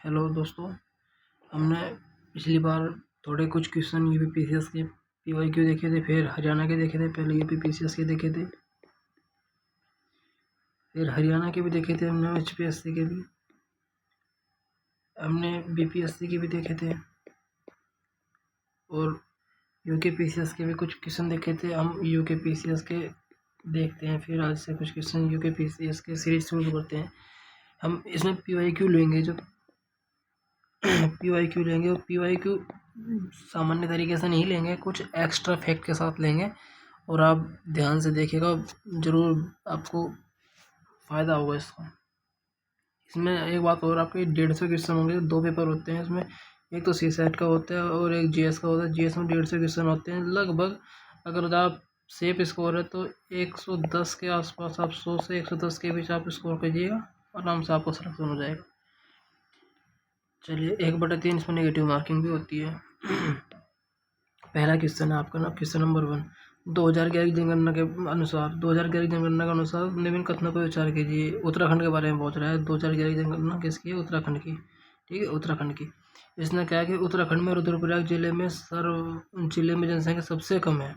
Hello दोस्तों, हमने पिछली बार थोड़े कुछ क्वेश्चन यूपी पीसीएस के पीवाईक्यू देखे थे, फिर हरियाणा के देखे थे। पहले यूपी पीसीएस के देखे थे, फिर हरियाणा के भी देखे थे हमने, एचपीएससी के भी, हमने बीपीएससी के भी देखे थे और यूके पीसीएस के भी कुछ क्वेश्चन देखे थे। हम यूके पीसीएस के देखते हैं, फिर आज से कुछ क्वेश्चन यूके पीसीएस के सीरीज शुरू करते हैं। हम इसमें पीवाईक्यू लेंगे, जो पीवाईक्यू लेंगे, और पीवाईक्यू सामान्य तरीके से नहीं लेंगे, कुछ एक्स्ट्रा फैक्ट के साथ लेंगे। और आप ध्यान से देखिएगा, ज़रूर आपको फ़ायदा होगा इसका। इसमें एक बात और, आपके 150 क्वेश्चन होंगे। 2 पेपर होते हैं इसमें, एक तो सीसेट का होता है और एक जीएस का होता है। जीएस में 150 क्वेश्चन होते हैं लगभग। अगर आप सेफ स्कोर है तो 110 के आसपास, आप 100 से 110 के बीच आप स्कोर कीजिएगा, आराम से आपको सिलेक्शन हो जाएगा। चलिए, 1/3 इसमें नेगेटिव मार्किंग भी होती है। पहला क्वेश्चन है आपका ना, क्वेश्चन नंबर 1। 2011 की जनगणना के अनुसार 2011 की जनगणना के अनुसार निम्न कथनों पर विचार कीजिए। उत्तराखंड के बारे में पूछ रहा है। 2011 की जनगणना किसकी है? उत्तराखंड की। ठीक है, उत्तराखंड की। इसने कहा कि उत्तराखंड में रुद्रप्रयाग जिले में जनसंख्या सबसे कम है।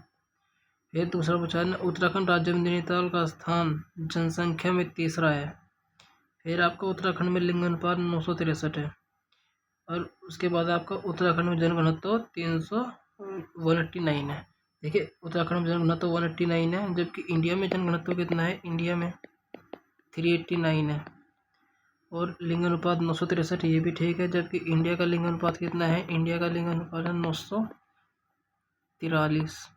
फिर दूसरा पूछा है, उत्तराखंड राज्य में नैनीताल का स्थान जनसंख्या में तीसरा है। फिर आपका उत्तराखंड में लिंग अनुपात 963 है। और उसके बाद आपका उत्तराखंड में जनघनत्व 189 है। देखिए, उत्तराखंड में जनघनत्व 189 है, जबकि इंडिया में जनघनत्व कितना है? इंडिया में 389 है। और लिंग अनुपात 963, ये भी ठीक है, जबकि इंडिया का लिंग अनुपात कितना है? इंडिया का लिंग अनुपात है 943।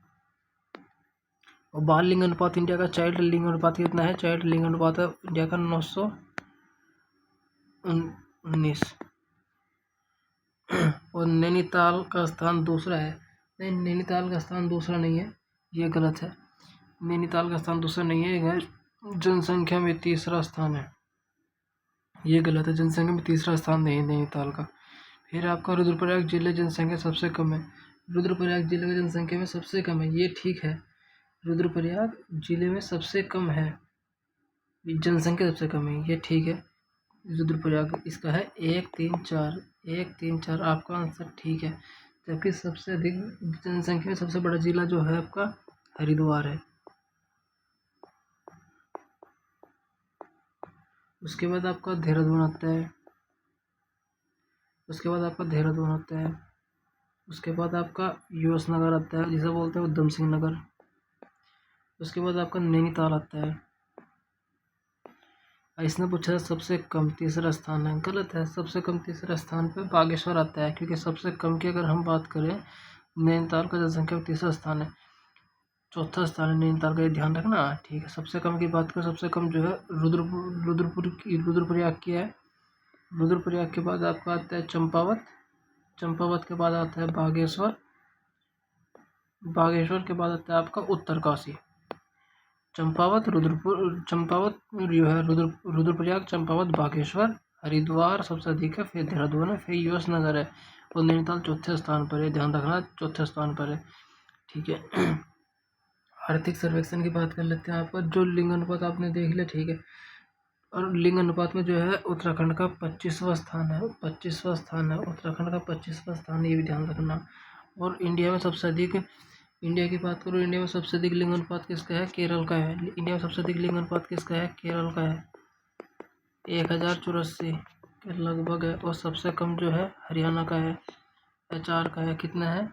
और बाल लिंग अनुपात इंडिया का, चाइल्ड लिंग अनुपात कितना है? चाइल्ड लिंग अनुपात है इंडिया का 919। और नैनीताल का स्थान दूसरा है। नहीं, नैनीताल का स्थान दूसरा नहीं है, ये गलत है। नैनीताल का स्थान दूसरा नहीं है, यह जनसंख्या में तीसरा स्थान है, ये गलत है। जनसंख्या में तीसरा स्थान नहीं है नैनीताल का। फिर आपका रुद्रप्रयाग जिले जनसंख्या सबसे कम है। रुद्रप्रयाग जिले की जनसंख्या में सबसे कम है, ये ठीक है। रुद्रप्रयाग जिले में सबसे कम है, जनसंख्या सबसे कम है, ये ठीक है। रुद्रप्रयाग इसका है 134, 134 आपका आंसर ठीक है। जबकि सबसे अधिक जनसंख्या में सबसे बड़ा जिला जो है आपका हरिद्वार है। उसके बाद आपका देहरादून आता है। उसके बाद आपका देहरादून आता है। उसके बाद आपका यूएस नगर आता है, जिसे बोलते हैं उधम सिंह नगर। उसके बाद आपका नैनीताल आता है। इसने पूछा है सबसे कम, तीसरा स्थान है, गलत है। सबसे कम तीसरा स्थान पे बागेश्वर आता है, क्योंकि सबसे कम की अगर हम बात करें, नैनीताल का जनसंख्या तीसरा स्थान है, चौथा स्थान है नैनीताल का, ये ध्यान रखना। ठीक है, सबसे कम की बात करें, सबसे कम जो है रुद्रप्रयाग की है। रुद्रप्रयाग के बाद आपका आता है चंपावत। चंपावत के बाद आता है बागेश्वर। बागेश्वर के बाद आता है आपका उत्तरकाशी। चंपावत जो है रुद्रप्रयाग, चंपावत, बागेश्वर, हरिद्वार सबसे अधिक है, फिर देहरादून है, फिर यूएस नगर है, और नैनीताल चौथे स्थान पर है। ध्यान रखना, चौथे स्थान पर है। ठीक है। आर्थिक सर्वेक्षण की बात कर लेते हैं। आपका जो लिंग अनुपात आपने देख लिया, ठीक है। और लिंग अनुपात में जो है उत्तराखंड का 25वां स्थान है, 25वां स्थान है उत्तराखंड का, 25वां स्थान, ये भी ध्यान रखना। और इंडिया में सबसे अधिक, इंडिया की बात करूँ, इंडिया में सबसे अधिक लिंग अनुपात किसका है? केरल का है। इंडिया में सबसे अधिक लिंग अनुपात किसका है? केरल का है, 1084 के लगभग है। और सबसे कम जो है हरियाणा का है, HR का है, कितना है?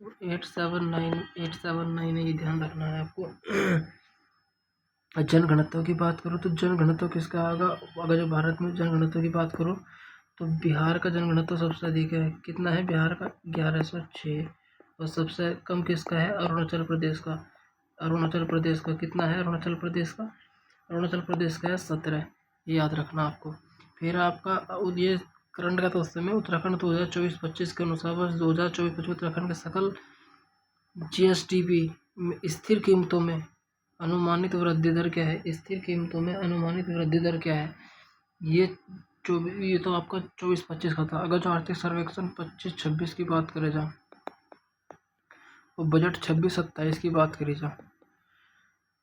879 है, ये ध्यान रखना है आपको। जनघनत्व की बात करूँ तो जनघनत्व किसका आएगा? अगर जो भारत में जनघनत्व की बात करूँ तो बिहार का जनघनत्व सबसे अधिक है, कितना है बिहार का? 1106। और सबसे कम किसका है? अरुणाचल प्रदेश का। अरुणाचल प्रदेश का कितना है? अरुणाचल प्रदेश का, अरुणाचल प्रदेश का है 17, ये याद रखना आपको। फिर आपका ये करंट का तो उस समय उत्तराखंड 2024-25 के अनुसार वर्ष 2024-25 उत्तराखंड के सकल GSDP स्थिर कीमतों में अनुमानित वृद्धि दर क्या है? स्थिर कीमतों में अनुमानित वृद्धि दर क्या है? ये तो आपका 24-25 का था। अगर जो आर्थिक सर्वेक्षण 25-26 की बात करें जा, और बजट 26-27 की बात करी जा,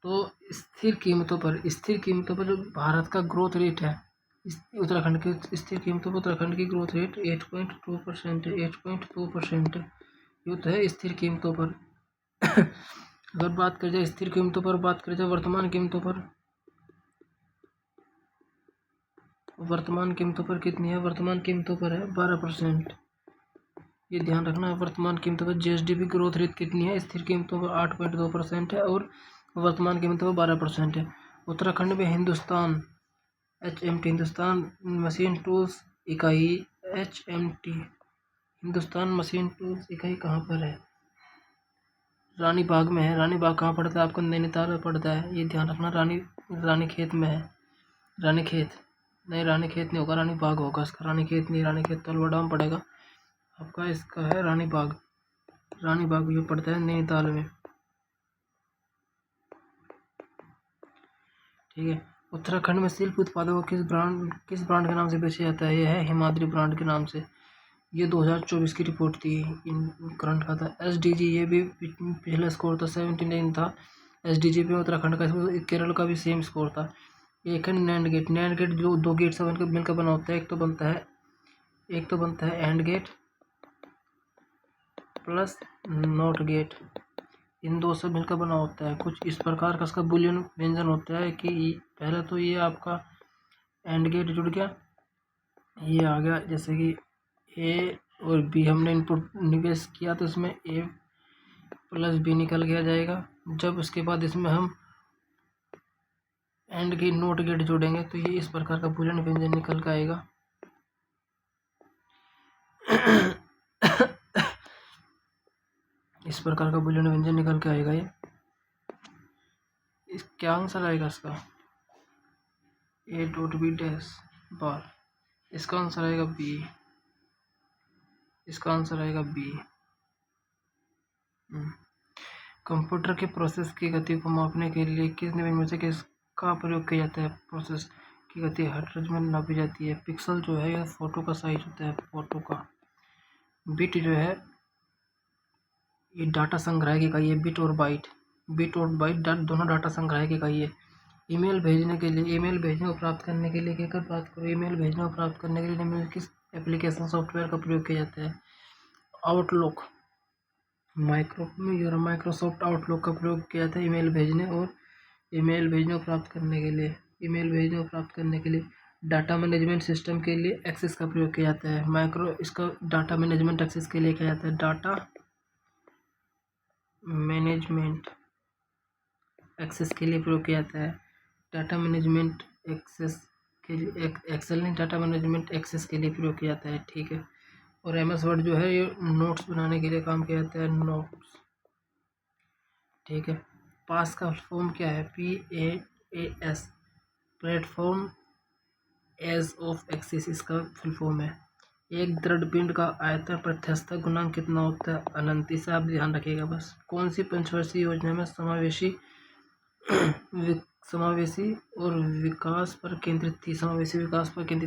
तो स्थिर कीमतों पर जो भारत का ग्रोथ रेट है, उत्तराखंड की स्थिर कीमतों पर उत्तराखंड की ग्रोथ रेट 8.2% है। 8.2% ये तो है स्थिर कीमतों पर। अगर बात करें जाए स्थिर कीमतों पर, बात करें जाए वर्तमान कीमतों पर, वर्तमान कीमतों पर कितनी है? वर्तमान कीमतों पर है 12%। ये ध्यान रखना है। वर्तमान कीमतों पर जीएसडी की ग्रोथ रेट कितनी है? स्थिर कीमतों पर 8.2% है और वर्तमान कीमतों पर 12% है। उत्तराखंड में Hindustan HMT Hindustan machine tools इकाई HMT हिंदुस्तान मशीन टूल्स इकाई कहाँ पर है? रानी बाग में है। रानी बाग कहाँ पड़ता है? आपको नैनीताल में पड़ता है, ये ध्यान रखना। रानी खेत में है। रानी खेत नहीं, रानी खेत नहीं होगा, रानी बाग होगा इसका। रानी खेत नहीं, रानी खेत तो अलवड़ा में पड़ेगा आपका। इसका है रानी बाग। रानी बाग ये पड़ता है नैनीताल में, ठीक है। उत्तराखंड में शिल्प उत्पादों को किस ब्रांड के नाम से बेचा जाता है? यह है हिमाद्री ब्रांड के नाम से। ये 2024 की रिपोर्ट थी, इन करंट का था। SDG ये भी पिछला स्कोर था 79 था। SDG पे उत्तराखंड का, केरल का भी सेम स्कोर था। एक है नैंड गेट। नैंड गेट जो दो गेट से मिलकर बना होता है। एक तो बनता है and gate plus not gate, इन दो से मिलकर बना होता है। कुछ इस प्रकार का इसका बुलियन व्यंजन होता है कि पहले तो ये आपका एंड गेट जुड़ गया, ये आ गया, जैसे कि ए और बी हमने इनपुट निवेश किया तो इसमें ए प्लस बी निकल गया जाएगा। जब उसके बाद इसमें हम एंड की नोट गेट जोड़ेंगे तो ये इस प्रकार का बुलियन व्यंजन निकल के आएगा। इस प्रकार का बुलियन व्यंजन निकल के आएगा। ये क्या आंसर आएगा इसका? ए डॉट बी डैश बार। इसका आंसर आएगा बी। इसका आंसर आएगा बी। कंप्यूटर के प्रोसेस की गति को मापने के लिए किस निबंध में से किसका प्रयोग किया जाता है? प्रोसेस की गति हर्ट्ज में नापी जाती है। पिक्सल जो है यह फोटो का साइज होता है, फोटो का। बिट जो है ये डाटा संग्रह की इकाई है। बिट और बाइट दोनों डाटा संग्रह की इकाई है। ईमेल भेजने और प्राप्त करने के लिए क्या बात करो? ईमेल भेजने और प्राप्त करने के लिए निम्न किस एप्लीकेशन सॉफ्टवेयर का प्रयोग किया जाता है? आउटलुक। माइक्रोसॉफ्ट आउटलुक का प्रयोग किया जाता है ईमेल भेजने और प्राप्त करने के लिए। डाटा मैनेजमेंट सिस्टम के लिए एक्सेस का प्रयोग किया जाता है। इसका डाटा मैनेजमेंट एक्सेस के लिए किया जाता है। डाटा मैनेजमेंट एक्सेस के लिए प्रयोग किया जाता है। डाटा मैनेजमेंट एक्सेस के लिए एक्सेल नहीं, डाटा मैनेजमेंट एक्सेस के लिए प्रयोग किया जाता है, ठीक है। और MS वर्ड जो है ये नोट्स बनाने के लिए काम किया जाता है, नोट्स, ठीक है। पास का फॉर्म क्या है? PAAS, platform as of axis, इसका फुल फॉर्म है। एक दृढ़ पिंड का आयतन प्रत्यास्थ गुणांक कितना होता है? अनंत। इसे आप ध्यान रखिएगा बस। कौन सी पंचवर्षीय योजना में समावेशी और विकास पर केंद्रित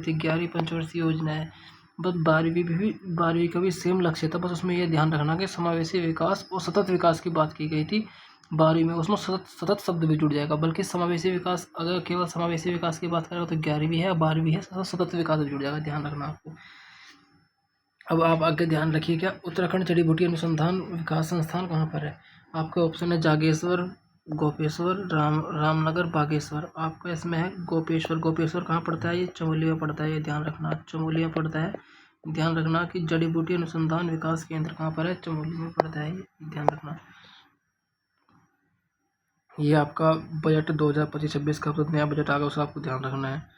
थी? 11वीं पंचवर्षीय योजना है। बस 12वीं का भी सेम लक्ष्य था, बस उसमें यह ध्यान रखना कि समावेशी विकास और सतत विकास की बात की गई थी 12वीं में। उसमें सतत शब्द भी जुड़ जाएगा, बल्कि समावेशी विकास, अगर केवल समावेशी विकास की बात करेगा तो 11वीं है, 12वीं है, सतत विकास भी जुड़ जाएगा, ध्यान रखना आपको। अब आप आगे ध्यान रखिए, क्या उत्तराखंड जड़ी बूटी अनुसंधान विकास संस्थान कहाँ पर है? आपका ऑप्शन है जागेश्वर, गोपेश्वर, रामनगर, बागेश्वर। आपका इसमें है गोपेश्वर। गोपेश्वर कहाँ पड़ता है? ये चमोली में पड़ता है, ये ध्यान रखना, चमोली में पड़ता है। ध्यान रखना कि जड़ी बूटी अनुसंधान विकास केंद्र कहाँ पर है? चमोली में पड़ता है, ये ध्यान रखना। ये आपका बजट 2025-26 का तो नया बजट आ गया, उसका आपको ध्यान रखना है।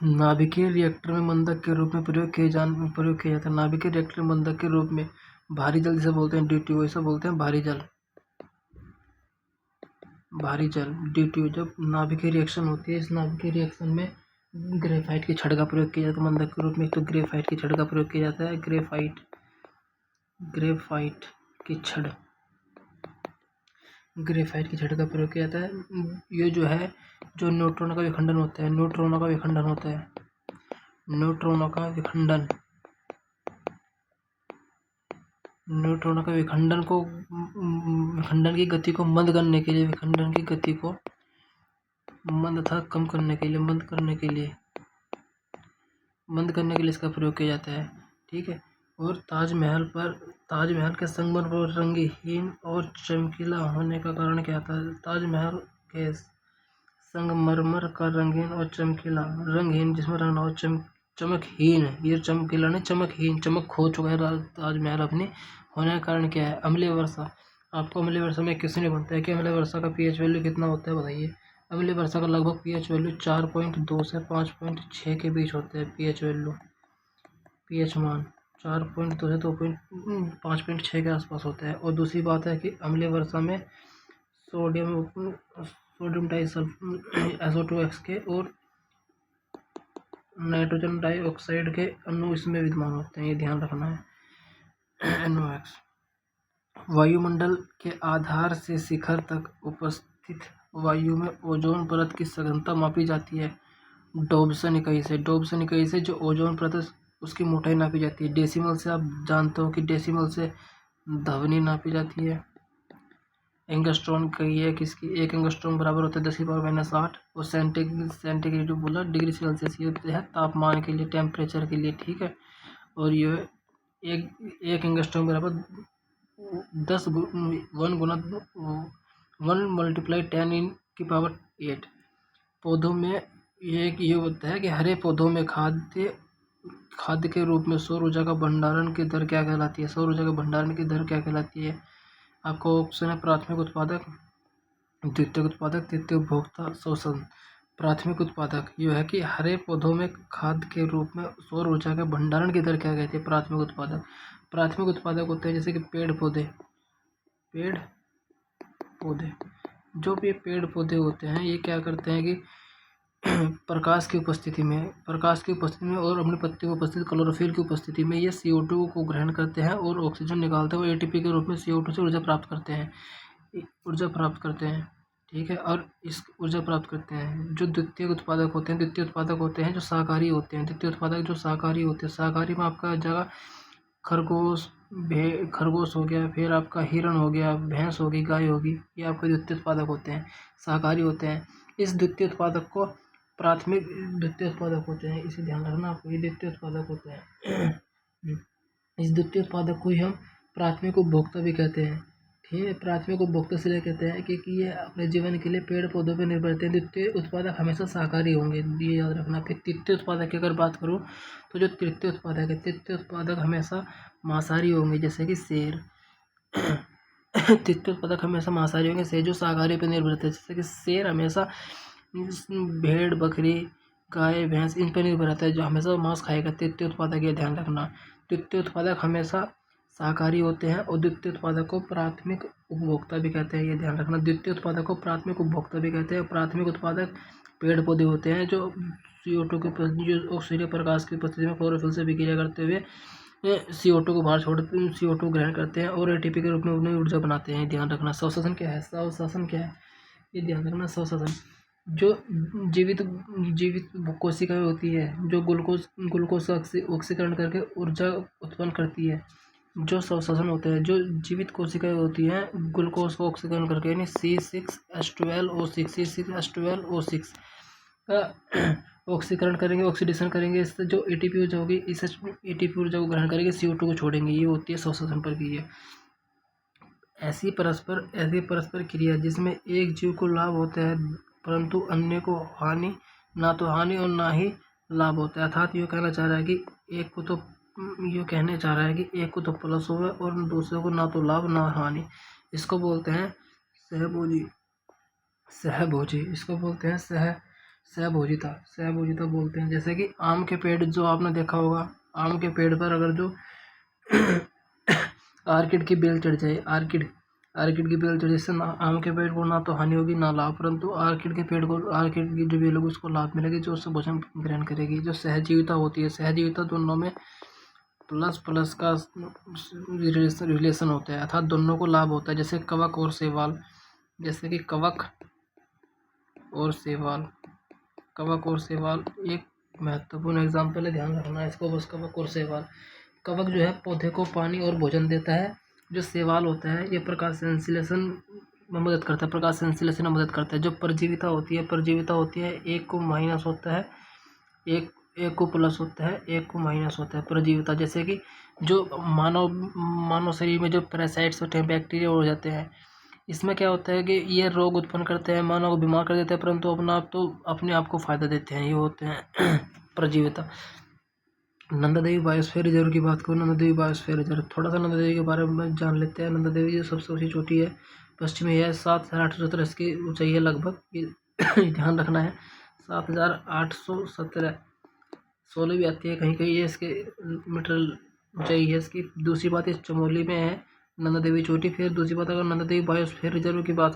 नाभिकीय रिएक्टर में मंदक के रूप में प्रयोग किया जाता है। नाभिकीय रिएक्टर मंदक के रूप में भारी जल जिसे बोलते हैं DTO, इसे बोलते हैं भारी जल DTO। जब नाभिकीय रिएक्शन होती है, इस नाभिकीय रिएक्शन में ग्रेफाइट की छड़ का प्रयोग किया जाता है मंदक के रूप में। तो ग्रेफाइट की छड़ का प्रयोग किया जाता है, ग्रेफाइट की छड़ का प्रयोग किया जाता है। ये जो है, जो न्यूट्रॉन का विखंडन होता है, न्यूट्रॉन का विखंडन की गति को मंद करने के लिए, विखंडन की गति को मंद तथा कम करने के लिए, मंद करने के लिए इसका प्रयोग किया जाता है। ठीक है। और ताजमहल के संगमरमर पर रंगहीन और चमकीला होने का कारण क्या था? ताजमहल के संगमरमर का रंगीन और चमकीला, रंगहीन जिसमें रंग ना हो, चमकहीन, ये चमकीला नहीं, चमकहीन, चमक खो चुका है ताजमहल अपनी, होने का कारण क्या है? अम्लीय वर्षा। आपको अम्लीय वर्षा में क्वेश्चन ये बनता है कि अम्लीय वर्षा का पीएच वैल्यू कितना होता है, बताइए। अम्लीय वर्षा का लगभग पीएच वैल्यू 4.2 से 5.6 के बीच होता है। पीएच वैल्यू, पीएच मान 4.2 से 5.6 के आसपास होता है। और दूसरी बात है कि अम्लीय वर्षा में सोडियम SO2X के और नाइट्रोजन डाइऑक्साइड के अणु इसमें विद्यमान होते हैं, ये ध्यान रखना है। NOx। वायुमंडल के आधार से शिखर तक उपस्थित वायु में ओजोन परत की सघनता मापी जाती है डॉब्सन इकाई से। जो ओजोन परत उसकी मोटाई नापी जाती है डेसिमल से। आप जानते हो कि डेसिमल से ध्वनि नापी जाती है। एंगस्ट्रॉम की है किसकी? 1 एंगस्ट्रॉम बराबर होता है 10⁻⁸ और सेंटीग्रेड बोला डिग्री सेल्सियस, ये होते हैं तापमान के लिए, टेम्परेचर के लिए। ठीक है। और ये एक एंगस्ट्रॉम बराबर 10 1 गुना 1 × 10⁸8। पौधों में ये होता है कि हरे पौधों में खाद्य के रूप में सौर ऊर्जा का भंडारण की दर क्या कहलाती है? सौर ऊर्जा के भंडारण की दर क्या कहलाती है? आपको ऑप्शन है प्राथमिक उत्पादक, द्वितीयक उत्पादक, तृतीय उपभोक्ता, शोषण। प्राथमिक उत्पादक यह है कि हरे पौधों में खाद्य के रूप में सौर ऊर्जा के भंडारण की दर क्या कहती है? प्राथमिक उत्पादक। प्राथमिक उत्पादक होते हैं जैसे कि पेड़ पौधे। जो भी पेड़ पौधे होते हैं ये क्या करते हैं कि प्रकाश की उपस्थिति में और अपनी पत्तियों की उपस्थिति, क्लोरोफिल की उपस्थिति में ये CO2 को ग्रहण करते हैं और ऑक्सीजन निकालते हैं और ATP के रूप में CO2 से ऊर्जा प्राप्त करते हैं। ठीक है। और इस ऊर्जा प्राप्त करते हैं। जो द्वितीयक उत्पादक होते हैं जो शाकाहारी होते हैं। शाकाहारी में आपका जगह खरगोश हो गया, फिर आपका हिरण हो गया, भैंस होगी, गाय होगी, ये आपके द्वितीय उत्पादक होते हैं, शाकाहारी होते हैं। इस द्वितीय उत्पादक को प्राथमिक द्वितीय उत्पादक होते हैं, इसे ध्यान रखना आपको, ये द्वितीय उत्पादक होते हैं। इस द्वितीय उत्पादक को ही हम प्राथमिक उपभोक्ता भी कहते हैं। ठीक है। प्राथमिक उपभोक्ता इसलिए कहते हैं क्योंकि ये अपने जीवन के लिए पेड़ पौधों पर निर्भर रहते हैं। द्वितीय उत्पादक हमेशा शाकाहारी होंगे, ये याद रखना। फिर तृतीय उत्पादक की अगर बात करूँ तो जो तृतीय उत्पादक हमेशा मांसाहारी होंगे, जैसे कि शेर। तृतीय उत्पादक हमेशा मांसाहारी होंगे, शेर जो शाकाहारी पर निर्भर रहते हैं, जैसे कि शेर हमेशा भेड़, बकरी, गाय, भैंस इन पर निर्भर रहता है, जो हमेशा मांस खाएगा। तृतीय उत्पादक, ये ध्यान रखना। तृतीय उत्पादक हमेशा शाकाहारी होते हैं और द्वितीय उत्पादक को प्राथमिक उपभोक्ता भी कहते हैं, ये ध्यान रखना। द्वितीय उत्पादक को प्राथमिक उपभोक्ता भी कहते हैं। प्राथमिक उत्पादक पेड़ पौधे होते हैं जो CO2 जो सूर्य प्रकाश की उपस्थिति में क्लोरोफिल से विक्रिया करते हुए CO2 को बाहर छोड़ते हैं, CO2 ग्रहण करते हैं और ATP के रूप में उन्हें ऊर्जा बनाते हैं, ध्यान रखना। स्वश्वसन क्या है? ये ध्यान रखना। स्वश्वसन जो जीवित कोशिकाएं होती है जो ग्लूकोज का ऑक्सीकरण करके ऊर्जा उत्पन्न करती है, जो स्वश्वसन होता है। जो जीवित कोशिकाएं होती हैं ग्लूकोज को ऑक्सीकरण करके, यानी C6H12O6 का ऑक्सीकरण करेंगे, ऑक्सीडेशन करेंगे, इससे जो ATP ऊर्जा होगी, इस ATP ऊर्जा को ग्रहण करेंगे, CO2 को छोड़ेंगे, ये होती है स्वश्वसन प्रक्रिया। ऐसी परस्पर क्रिया जिसमें एक जीव को लाभ होता है परंतु अन्य को हानि, ना तो हानि और ना ही लाभ होता है। अर्थात ये कहना चाह रहा है कि एक को तो प्लस हो और दूसरे को ना तो लाभ ना हानि। इसको बोलते हैं सहभोजी। इसको बोलते हैं सहभोजिता बोलते हैं। जैसे कि आम के पेड़, जो आपने देखा होगा, आम के पेड़ पर अगर जो आर्किड की बेल चढ़ जाए, आर्किड की बेल चढ़, इससे आम के पेड़ को ना तो हानि होगी ना लाभ, परंतु आर्किड की जो बेल होगी उसको लाभ मिलेगी, जो उससे भोजन ग्रहण करेगी। जो सहजीविता होती है, सहजीविता दोनों में प्लस का रिलेशन होता है, अर्थात दोनों को लाभ होता है। जैसे कवक और शैवाल, कवक और शैवाल एक महत्वपूर्ण एग्जाम्पल है, ध्यान रखना इसको बस। कवक और शैवाल, कवक जो है पौधे को पानी और भोजन देता है। जो शैवाल होता है ये प्रकाश संश्लेषण में मदद करता है, प्रकाश संश्लेषण में मदद करता है। जो परजीविता होती है एक को माइनस होता है, एक को प्लस होता है, एक को माइनस होता है परजीविता। जैसे कि जो मानव शरीर में जो पैरासाइट्स होते हैं, बैक्टीरिया हो जाते हैं, इसमें क्या होता है कि ये रोग उत्पन्न करते हैं, मानव को बीमार कर देते हैं, परंतु अपने आप को फायदा देते हैं, ये होते हैं परजीविता। नंदा देवी बायोस्फीयर रिजर्व की बात करूँ, नंदा देवी बायोस्फीयर रिजर्व, थोड़ा सा नंदा देवी के बारे में जान लेते हैं। नंदा देवी जो सबसे ऊंची चोटी है पश्चिम में है, 7,817 इसकी ऊंचाई है लगभग, ये ध्यान रखना है। 7,817, 16 भी आती है कहीं कहीं, ये इसके मीटर ऊंचाई है इसकी। दूसरी बात इस चमोली में है नंदा देवी चोटी। फिर दूसरी बात, अगर नंदा देवी बायोस्फीयर रिजर्व की बात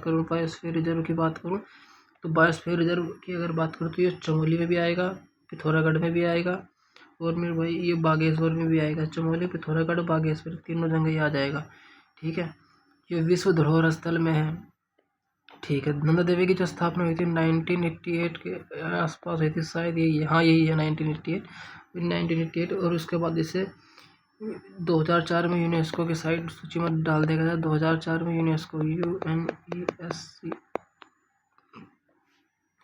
करूँ, तो बायोस्फीयर रिजर्व की अगर बात करूँ तो ये चमोली में भी आएगा, पिथौरागढ़ में भी आएगा, और मेरे भाई ये बागेश्वर में भी आएगा। चमोली, पिथौरागढ़, बागेश्वर, तीनों जगह ही आ जाएगा। ठीक है, ये विश्व धरोहर स्थल में है। ठीक है, नंदा देवी की जो स्थापना हुई थी 1988 के आसपास हुई थी शायद, यही है, हाँ यही है 1988। और उसके बाद इसे 2004 में यूनेस्को की साइट सूची में डाल दिया गया था। 2004 में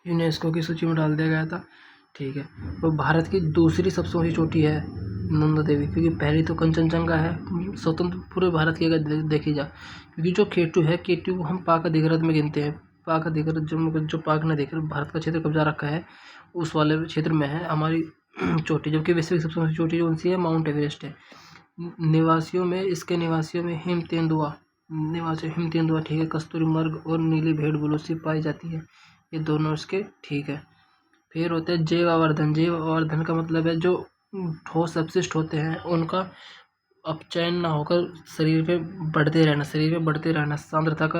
यूनेस्को की सूची में डाल दिया गया था। ठीक है, तो भारत की दूसरी सबसे ऊंची चोटी है नंदा देवी, क्योंकि पहली तो कंचनजंगा है स्वतंत्र पूरे भारत की अगर देखी जाए। क्योंकि जो केटू है, केटू को हम पाक अधिकृत में गिनते हैं। पाक अधिकृत जो पाक ने देखकर भारत का क्षेत्र कब्जा रखा है, उस वाले क्षेत्र में है हमारी चोटी। जबकि वैश्विक सबसे ऊंची चोटी कौन सी है? माउंट एवरेस्ट है। इसके निवासियों में हिम तेंदुआ, ठीक है, कस्तूरी मृग और नीली भेड़ बुलूसी पाई जाती है, ये दोनों इसके। ठीक है, फिर होता है जैव आवर्धन का मतलब है जो ठोस अपशिष्ट होते हैं उनका अपचयन ना होकर शरीर पे बढ़ते रहना, सांद्रता का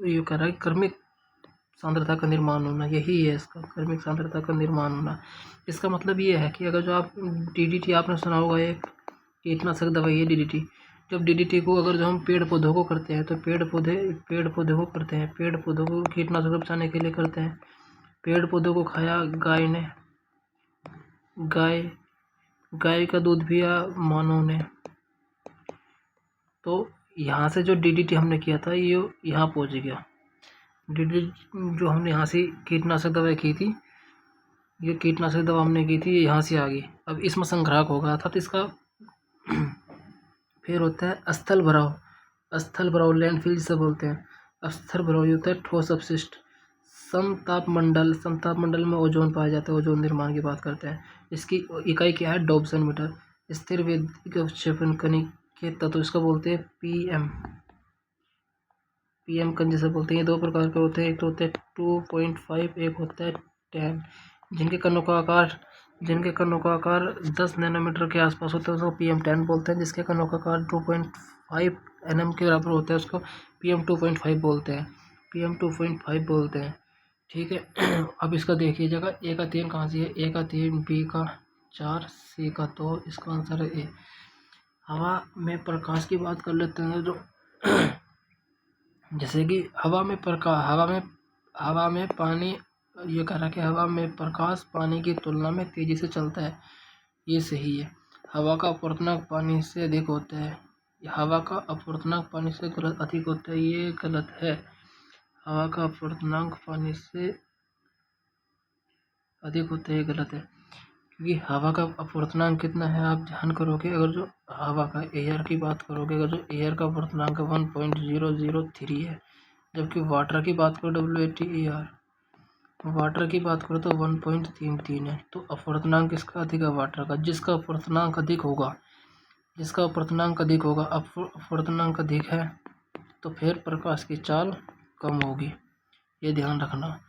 ये कर रहा है, क्रमिक सांद्रता का निर्माण होना, यही है इसका, क्रमिक सांद्रता का निर्माण होना। इसका मतलब ये है कि अगर जो आप DDT आपने सुना होगा, एक कीटनाशक दवाई है DDT। जब DDT को अगर जो हम पेड़ पौधों को करते हैं, तो पेड़ पौधों को कीटनाशक बचाने के लिए करते हैं। पेड़ पौधों को खाया गाय ने, गाय का दूध पिया मानव ने, तो यहाँ से जो DDT हमने किया था ये यहाँ पहुँच गया। DDT जो हमने यहाँ से कीटनाशक दवाई की थी, ये कीटनाशक दवा हमने की थी, ये यहाँ से आ गई। अब इसमें संग्राहक होगा अर्थात इसका फिर होता है स्थल भराव, लैंडफिल जिसे बोलते हैं। स्थल भराव ये होता है ठोस अपशिष्ट। समताप मंडल में ओजोन पाया जाता है, ओजोन निर्माण की बात करते हैं। इसकी इकाई क्या है? Dobson meter. स्थिर वैद्युतिक अवक्षेपण कणिक के तत्व इसको बोलते हैं पीएम कण जिसे बोलते हैं। ये दो प्रकार के होते हैं, एक तो होते हैं 2.5, एक होता है 10। जिनके कणों का आकार 10 नैनोमीटर के आसपास होता है उसको PM10 बोलते हैं। जिसके कणों का आकार 2.5 nm के बराबर होता है उसको PM2.5 बोलते हैं। ठीक है, अब इसका देखिएगा, A का 3 कहाँ से है? A का 3, B का 4, C का 2, इसका आंसर है A। हवा में प्रकाश की बात कर लेते हैं। जो जैसे कि हवा में पानी, ये कह रहा है कि हवा में प्रकाश पानी की तुलना में तेजी से चलता है, ये सही है। हवा का अपवर्तनांक पानी से अधिक होता है, हवा का अपवर्तनांक पानी से अधिक होता है, ये गलत है। हवा का अपवर्तनांक पानी से अधिक होता है, ये गलत है। क्योंकि हवा का अपवर्तनांक कितना है आप ध्यान करोगे, अगर जो हवा का एयर की बात करोगे, अगर जो एयर का अपवर्तनांक 1.003 है, जबकि वाटर की बात करो WATER, वाटर की बात करो तो 1.33 है। तो अपवर्तनांक किसका अधिक है? वाटर का। जिसका अपवर्तनांक अधिक अधिक है तो फिर प्रकाश की चाल कम होगी, ये ध्यान रखना।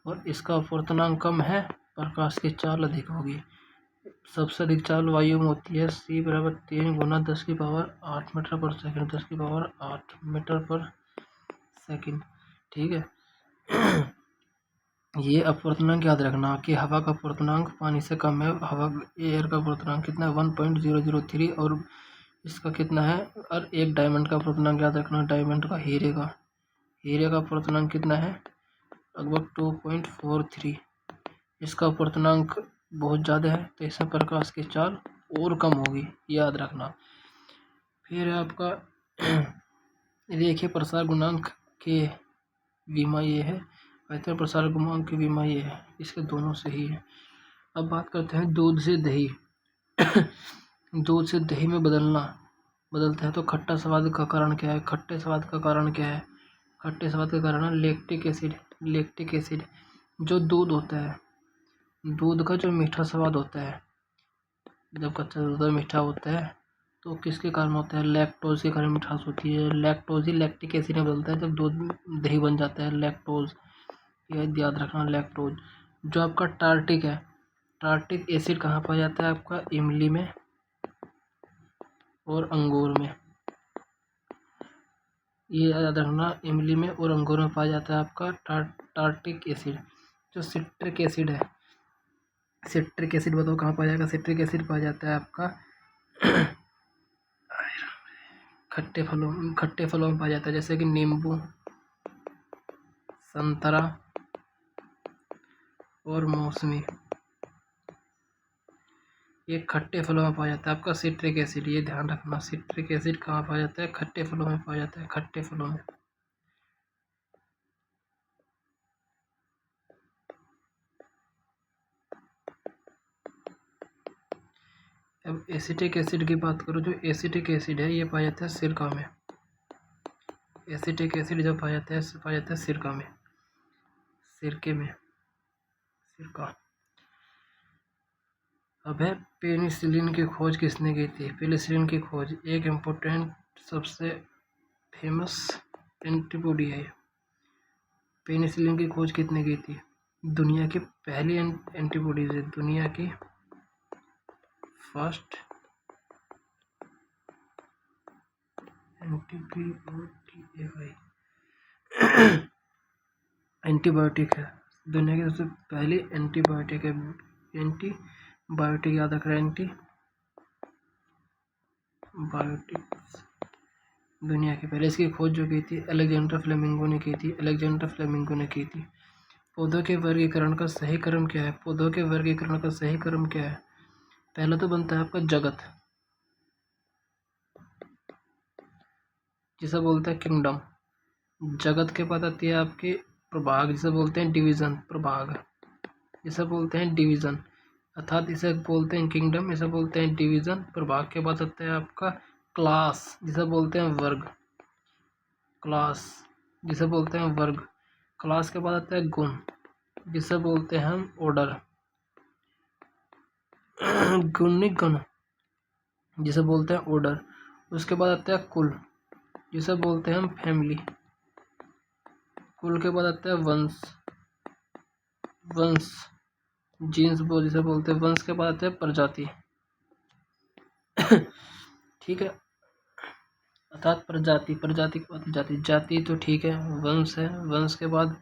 और इसका अपवर्तनांक कम है, प्रकाश की चाल अधिक होगी। सबसे अधिक चाल वायु में होती है, C बराबर 3 गुना 10⁸ मीटर पर सेकंड, 10⁸ मीटर पर सेकंड। ठीक है, ये अपवर्तनांक याद रखना कि हवा का अपवर्तनांक पानी से कम है। एयर का अपवर्तनांक कितना है? 1.003। और इसका कितना है? और एक डायमंड का अपवर्तनांक याद रखना, डायमंड का, हीरे का अपवर्तनांक कितना है? लगभग 2.43। इसका अपवर्तनांक बहुत ज़्यादा है तो इसमें प्रकाश की चाल और कम होगी, याद रखना। फिर आपका रेखीय प्रसार गुणांक के विमा ये है, आयतन प्रसार गुणांक की विमा ये है, इसके दोनों सही है। अब बात करते हैं दूध से दही। दूध से दही में बदलता है तो खट्टा स्वाद का कारण क्या है? खट्टे स्वाद का कारण क्या है? खट्टे स्वाद का कारण है लैक्टिक एसिड। लैक्टिक एसिड जो दूध होता है, दूध का जो मीठा स्वाद होता है, जब कच्चा दूध मीठा होता है तो किसके कारण होता है? लैक्टोज के कारण मिठास होती है। लैक्टोज ही लैक्टिक एसिड में बदलता है जब दूध दही बन जाता है। लैक्टोज, यह याद रखना, लैक्टोज। जो आपका टार्टिक है, टार्टिक एसिड कहाँ पाया जाता है? आपका इमली में और अंगूर में। ये याद रखना, इमली में और अंगूर में पाया जाता है आपका टार्टिक एसिड। जो सिट्रिक एसिड है, सिट्रिक एसिड बताओ कहाँ पाया जाएगा? सिट्रिक एसिड पाया जाता है आपका खट्टे फलों में पाया जाता है, जैसे कि नींबू, संतरा और मौसमी। ये खट्टे फलों में पाया जाता है आपका सिट्रिक एसिड। ये ध्यान रखना, सिट्रिक एसिड कहाँ पाया जाता है? खट्टे फलों में पाया जाता है, खट्टे फलों में। अब एसिटिक एसिड की बात करो, जो एसिटिक एसिड है ये पाया जाता है सिरका में। एसिटिक एसिड जो पाया जाता है सिरका में, सिरके में, सिरका। अब है पेनिसिलिन की खोज किसने की थी? पेनिसिलिन की खोज एक इम्पोर्टेंट, सबसे फेमस एंटीबॉडी है। पेनिसिलिन की खोज किसने की थी? दुनिया की पहली एंटीबॉडी है, दुनिया की फर्स्ट एंटीबायोटिक है, दुनिया की सबसे पहली एंटीबायोटिक है। एंटीबायोटिक याद रखना, एंटीबायोटिक्स दुनिया की पहले। इसकी खोज जो की थी अलेक्जेंडर फ्लेमिंगो ने की थी, अलेक्जेंडर फ्लेमिंगो ने की थी। पौधों के वर्गीकरण का सही क्रम क्या है? पौधों के वर्गीकरण का सही क्रम क्या है? पहला तो बनता है आपका जगत, जिसे बोलते हैं किंगडम। जगत के बाद आती है आपकी प्रभाग, जिसे बोलते हैं डिवीजन, प्रभाग जिसे बोलते हैं डिवीजन, अर्थात इसे बोलते हैं किंगडम, इसे बोलते हैं डिवीजन। प्रभाग के बाद आता है आपका क्लास, जिसे बोलते हैं वर्ग, क्लास जिसे बोलते हैं वर्ग। क्लास के बाद आता है गुण, जिसे बोलते हैं हम ऑर्डर, गुणिक गण जिसे बोलते हैं ऑर्डर। उसके बाद आता है कुल, जिसे बोलते हैं हम फैमिली। कुल के बाद आता है वंश, वंश जीन्स जिसे बोलते हैं वंश। के बाद आता है प्रजाति। ठीक है, अर्थात प्रजाति, प्रजाति के बाद जाति, जाति तो ठीक है, वंश है, वंश के बाद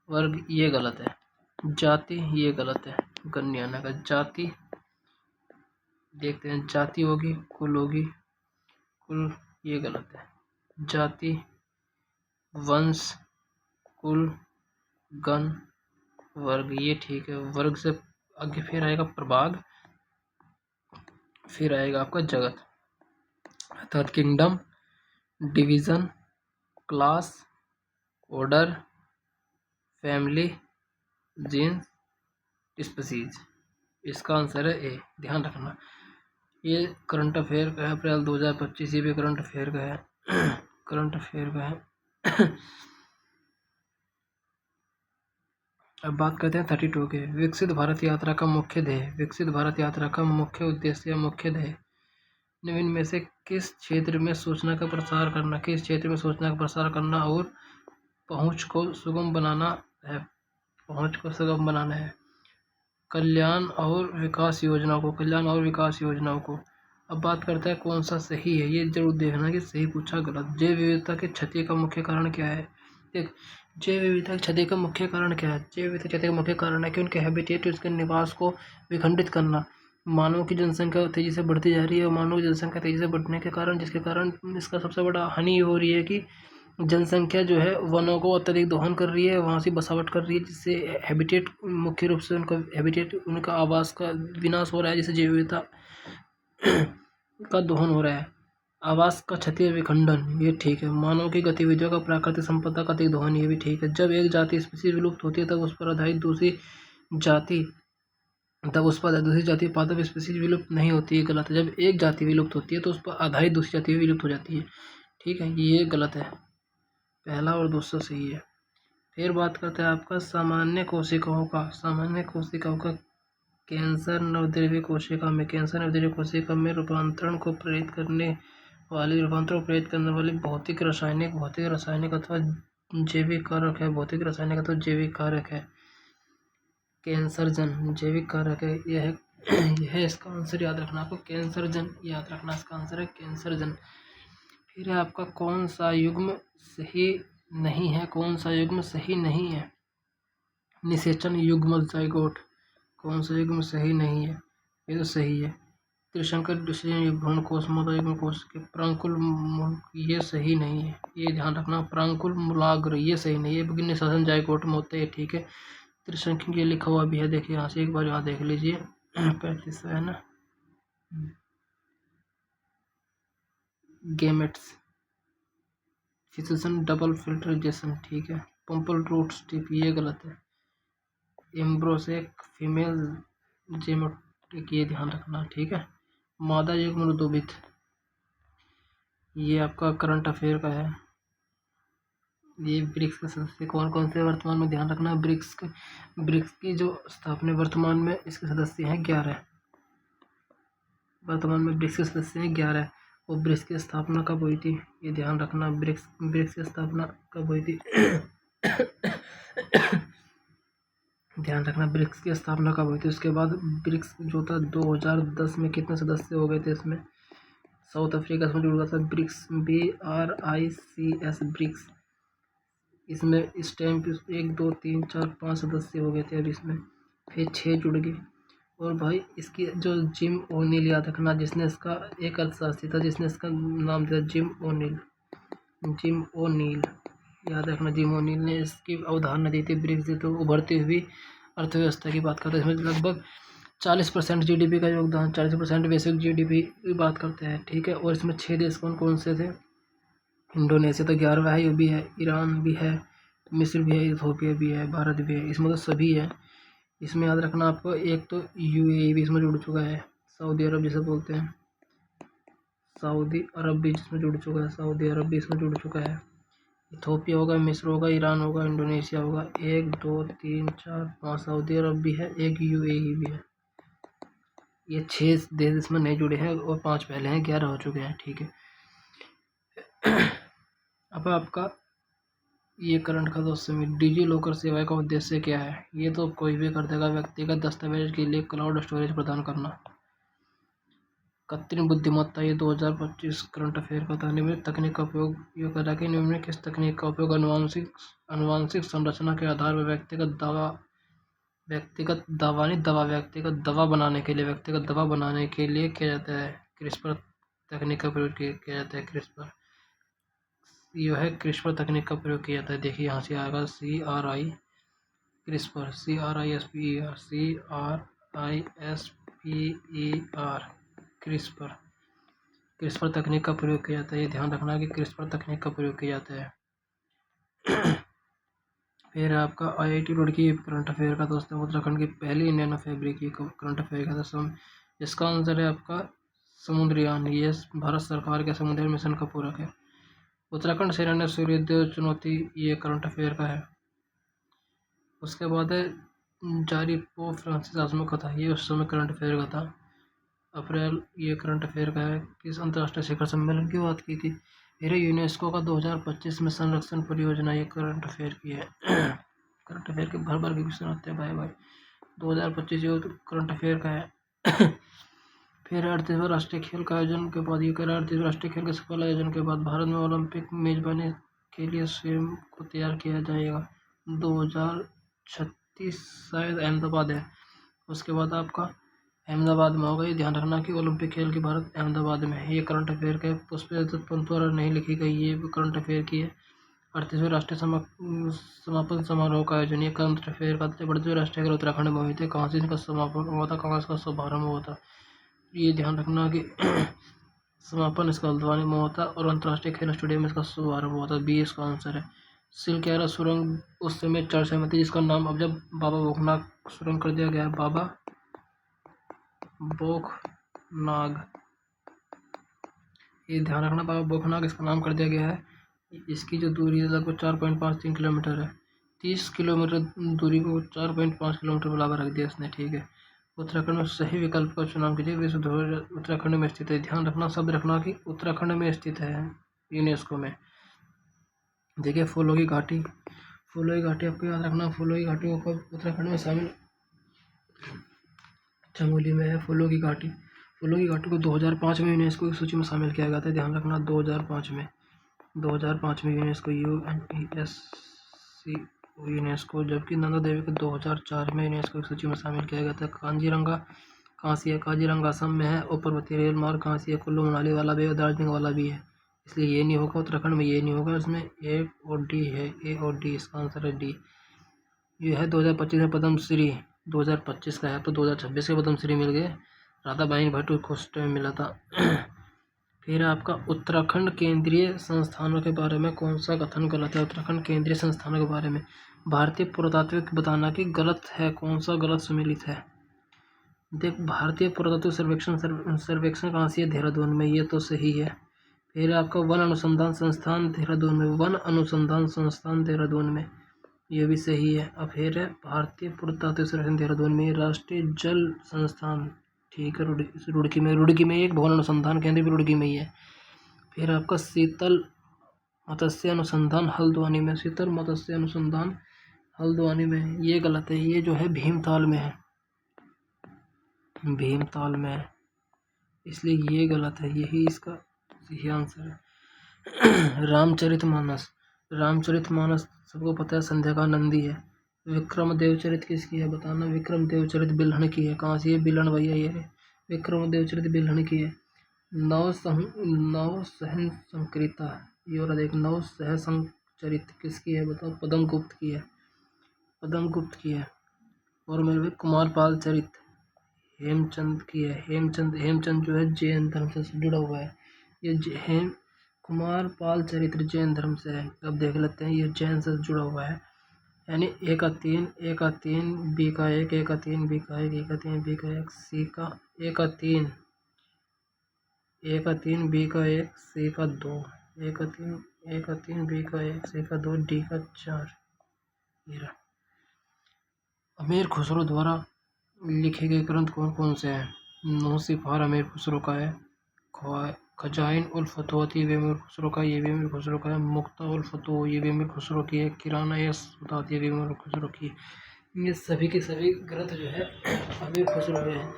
वर्ग, ये गलत है। जाति ये गलत है, गण्य आना का। जाति देखते हैं, जाति होगी, कुल होगी, कुल ये गलत है। जाति, वंश, कुल, गण, वर्ग ये ठीक है। वर्ग से आगे फिर आएगा प्रभाग, फिर आएगा आपका जगत, अर्थात kingdom, division, class, order, family, genes, species. इसका आंसर है ए, ध्यान रखना। ये करंट अफेयर का है, अप्रैल 2025, ये भी करंट अफेयर का है, करंट अफेयर का है। अब बात करते हैं 32 के। विकसित भारत यात्रा का मुख्य ध्येय, विकसित भारत यात्रा का मुख्य उद्देश्य या मुख्य ध्येय निम्न में से किस क्षेत्र में सूचना का प्रसार करना, किस क्षेत्र में सूचना का प्रसार करना और पहुंच को सुगम बनाना है, पहुंच को सुगम बनाना है। कल्याण और विकास योजनाओं को, कल्याण और विकास योजनाओं को। अब बात करते हैं कौन सा सही है, ये जरूर देखना कि सही पूछा गलत। जैव विविधता की क्षति का मुख्य कारण क्या है? देख, जैव विविधता की क्षति का मुख्य कारण क्या है? जैव विविधता क्षति का मुख्य कारण है कि उनके हैबिटेट, उसके निवास को विखंडित करना। मानव की जनसंख्या तेजी से बढ़ती जा रही है, और मानव की जनसंख्या तेजी से बढ़ने के कारण, जिसके कारण इसका सबसे बड़ा हानि हो रही है कि जनसंख्या जो है वनों को अत्यधिक दोहन कर रही है, वहाँ से बसावट कर रही है, जिससे हैबिटेट, मुख्य रूप से उनका हैबिटेट, उनका आवास का विनाश हो रहा है, जिससे जैव विविधता का दोहन हो रहा है। आवास का क्षतीय विखंडन, ये ठीक है। मानव की गतिविधियों का प्राकृतिक संपदा का दिग्दोहन, ये भी ठीक है। जब एक जाति स्पीसीज विलुप्त होती है तब उस पर आधारित दूसरी जाति पादप स्पीसीज विलुप्त नहीं होती, है गलत है। जब एक जाति विलुप्त होती है तो उस पर आधारित दूसरी जाति भी विलुप्त हो जाती है, ठीक है, ये गलत है। पहला और दूसरा सही है। फिर बात करते हैं आपका सामान्य कोशिकाओं का कैंसर नवद्रव्य कोशिका में रूपांतरण को प्रेरित करने वाली भौतिक रासायनिक अथवा जैविक कारक है। कैंसरजन जैविक कारक है, यह इसका आंसर याद रखना आपको, कैंसरजन याद रखना इसका आंसर है कैंसरजन। फिर है आपका कौन सा युग्म सही नहीं है, निषेचन युग्म जाइगोट, कौन सा युग्म सही नहीं है, ये तो सही है। त्रिशंकर भ्रूण कोश मादा युग्म कोश के प्रांकुल ये सही नहीं है, ये ध्यान रखना, प्रांकुल मूलाग्र ये सही नहीं है, बल्कि निषेचन जाइगोट में होते हैं, ठीक है। त्रिशंकु ये लिखा हुआ भी है, देखिए यहाँ से एक बार यहाँ देख लीजिए 35 है ना, गेमेट्स फिशन डबल फिल्टराइजेशन, ठीक है। पंपल रूट स्टिप ये गलत है। एम्ब्रोसेक फीमेल जेमोटिक ये ध्यान रखना, ठीक है। मादा युग्म रुदुबित ये आपका करंट अफेयर का है। ये ब्रिक्स के सदस्य कौन कौन से वर्तमान में, ध्यान रखना, ब्रिक्स की जो स्थापना वर्तमान में इसके सदस्य हैं 11, वर्तमान में ब्रिक्स के सदस्य हैं 11। और ब्रिक्स की स्थापना कब हुई थी, ये ध्यान रखना, ब्रिक्स की स्थापना कब हुई थी ध्यान रखना, ब्रिक्स की स्थापना कब हुई थी। उसके बाद ब्रिक्स जो था 2010 में कितने सदस्य हो गए थे इसमें, साउथ अफ्रीका इसमें जुड़ गया था, ब्रिक्स BRICS ब्रिक्स, इसमें इस टाइम पे 1 2 3 4 5 सदस्य हो गए थे, अब इसमें फिर 6 जुड़ गए। और भाई इसकी जो जिम ओनील याद रखना, जिसने इसका एक अर्थशास्त्री था जिसने इसका नाम दिया जिम ओनील याद रखना, जिम ओनील ने इसकी अवधारणा दी थी ब्रिक्स, तो उभरती हुई अर्थव्यवस्था की बात करते हैं। इसमें लगभग 40% GDP का योगदान, 40% बेसिक GDP की बात करते हैं, ठीक है। और इसमें 6 देश कौन कौन से थे, इंडोनेशिया तो 11वां है, ये भी है, ईरान भी है, मिस्र भी है, इथोपिया भी है, भारत भी है, इसमें तो सभी है। इसमें याद रखना आपको, एक तो UAE भी इसमें जुड़ चुका है, सऊदी अरब जिसे बोलते हैं, सऊदी अरब भी इसमें जुड़ चुका है, सऊदी अरब भी इसमें जुड़ चुका है। इथोपिया होगा, मिस्र होगा, ईरान होगा, इंडोनेशिया होगा, 1 2 3 4 5 सऊदी अरब भी है, एक UAE भी है। ये 6 देश इसमें नहीं जुड़े हैं और 5 पहले हैं, 11 हो चुके हैं, ठीक है। अब आपका ये करंट का दोस्त डिजी लॉकर सेवा का उद्देश्य क्या है, ये तो कोई भी कर देगा, व्यक्तिगत दस्तावेज के लिए क्लाउड स्टोरेज प्रदान करना। कृत्रिम बुद्धिमत्ता ये 2025 करंट अफेयर का था। निम्नलिखित तकनीक का उपयोग ये कर रहा है कि निम्नलिखित किस तकनीक का उपयोग अनुवांशिक संरचना के आधार पर व्यक्तिगत दवा बनाने के लिए किया जाता है। क्रिस्पर तकनीक का प्रयोग किया जाता है। क्रिस्पर तकनीक का प्रयोग किया जाता है। देखिए यहाँ से आएगा क्रिस्पर क्रिस्पर तकनीक का प्रयोग किया जाता है। ये ध्यान रखना कि क्रिस्पर तकनीक का प्रयोग किया जाता है। फिर आपका IIT रुड़की करंट अफेयर का दोस्तों, उत्तराखंड की पहली नैनो फैब्रिक की करंट अफेयर का दोस्तों, इसका आंसर है आपका समुद्रयान। ये भारत सरकार के समुद्री मिशन का पूरक है। उत्तराखंड सेना ने सूर्योदय चुनौती ये करंट अफेयर का है। उसके बाद है जारी पोप फ्रांसिस आजमा का था, ये उस समय करंट अफेयर का था, अप्रैल ये करंट अफेयर का है। किस अंतर्राष्ट्रीय शिखर सम्मेलन की बात की थी, फिर यूनेस्को का 2025 में संरक्षण परियोजना, ये करंट अफेयर की है। करंट अफेयर के भर भर के क्वेश्चन आते हैं भाई 2025 ये करंट अफेयर का है। फिर 38वां राष्ट्रीय खेल का आयोजन के बाद, ये कह रहा है 38वें राष्ट्रीय खेल के सफल आयोजन के बाद भारत में ओलंपिक मेजबानी के लिए स्वयं को तैयार किया जाएगा। 2036 शायद अहमदाबाद है। उसके बाद आपका अहमदाबाद में होगा। ये ध्यान रखना कि ओलंपिक खेल की भारत अहमदाबाद में है। ये करंट अफेयर का पुष्पदत्त पंत द्वारा नहीं लिखी गई, ये करंट अफेयर की है। 38वें राष्ट्रीय समापन समारोह का आयोजन, ये करंट अफेयर का 38वें राष्ट्रीय खेल उत्तराखंड में हुए थे। कहाँ से इनका समापन हुआ था, कहाँ इसका शुभारंभ हुआ था, ये ध्यान रखना कि समापन इसका हल्द्वानी में होता है और अंतर्राष्ट्रीय खेल स्टेडियम में इसका शुभारंभ हुआ था। बी इसका आंसर है। सिलक्यारा सुरंग उस समय चर्चा में थी, जिसका नाम अब जब बाबा भूखनाग सुरंग कर दिया गया है, बाबा भूखनाग, ये ध्यान रखना, बाबा भूखनाग इसका नाम कर दिया गया है। इसकी जो दूरी है लगभग 4.53 किलोमीटर है। 30 किलोमीटर दूरी को 4.5 किलोमीटर बराबर रख दिया इसने, ठीक है। उत्तराखंड में सही विकल्प का चुनाव कीजिए। विश्व धरोहर उत्तराखंड में स्थित है। ध्यान रखना, शब्द रखना कि उत्तराखंड में स्थित है यूनेस्को में। देखिए फूलों की घाटी, फूलों की घाटी आपको याद रखना, फूलों की घाटी को उत्तराखंड में शामिल चमोली में है फूलों की घाटी। फूलों की घाटी को 2005 में यूनेस्को की सूची में शामिल किया गया था। ध्यान रखना 2005 में, 2005 में यूनेस्को यूनेस्को, जबकि नंदा देवी को 2004 में यूनेस्को की सूची में शामिल किया गया था। काजीरंगा कहाँ से है? काजीरंगा असम में है। और पर्वतीय रेल मार्ग कहाँ से है? कुल्लू मनाली वाला भी है, दार्जिलिंग वाला भी है, इसलिए ये नहीं होगा उत्तराखंड में, ये नहीं होगा। इसमें ए और डी है, ए और डी, इसका आंसर है डी। ये है 2025 में पद्मश्री, 2025 का है, तो 2026 के पद्मश्री मिल गए। राधाबाई भट्ट को उस टाइम मिला था। फिर आपका उत्तराखंड केंद्रीय संस्थानों के बारे में कौन सा कथन गलत है? उत्तराखंड केंद्रीय संस्थानों के बारे में भारतीय पुरातात्विक बताना कि गलत है, कौन सा गलत सम्मिलित है? देख, भारतीय पुरातत्व सर्वेक्षण कहाँ से है? देहरादून में, ये तो सही है। फिर आपका वन अनुसंधान संस्थान देहरादून में, वन अनुसंधान संस्थान देहरादून में, ये भी सही है। अब फिर है भारतीय पुरातत्व सर्वेक्षण देहरादून में, राष्ट्रीय जल संस्थान, ठीक है, रुड़की में एक भवन अनुसंधान केंद्र भी रुड़की में ही है। फिर आपका शीतल मत्स्य अनुसंधान हल्द्वानी में, शीतल मत्स्य अनुसंधान हल्द्वानी में, ये गलत है, ये जो है भीमताल में है, भीमताल में है, इसलिए ये गलत है, यही इसका सही आंसर है। रामचरितमानस, रामचरितमानस सबको पता है संध्या नंदी है। विक्रम देवचरित किसकी है? बताना। विक्रम देवचरित बिल्हण की है। कहाँ से? बिल्हण भैया, ये है विक्रम देवचरित बिल्हण की है। नव सहन संकृता, ये और एक नव सह संचरित किसकी है? बताओ। पद्मगुप्त की है, पद्मगुप्त की है। और मेरे भाई कुमारपाल चरित हेमचंद की है। हेमचंद जो है जैन धर्म से जुड़ा हुआ है। ये कुमारपाल चरित्र जैन धर्म से है। अब देख लेते हैं, ये जैन से जुड़ा हुआ है। यानी ए का 3, ए का 3, बी का 1, ए का 3, बी का 1, ए का 3, बी का 1, सी का ए का 3, ए का 3, बी का 1, सी का 2, ए का 3, ए का 3, बी का 1, सी का 2, डी का 4। अमीर खुसरो द्वारा लिखे गए ग्रंथ कौन कौन से हैं? नौसिफार अमीर खुसरो का है। खजाइन उल फतूहत ये भी अमीर खुसरो का, ये भी अमीर खुसरो का है। मुक्ता उल फतूह ये भी अमीर खुसरो की है। किराना ये सुतात ये भी अमीर खुसरो की है। ये सभी के सभी ग्रंथ जो है अमीर खुसरो के हैं।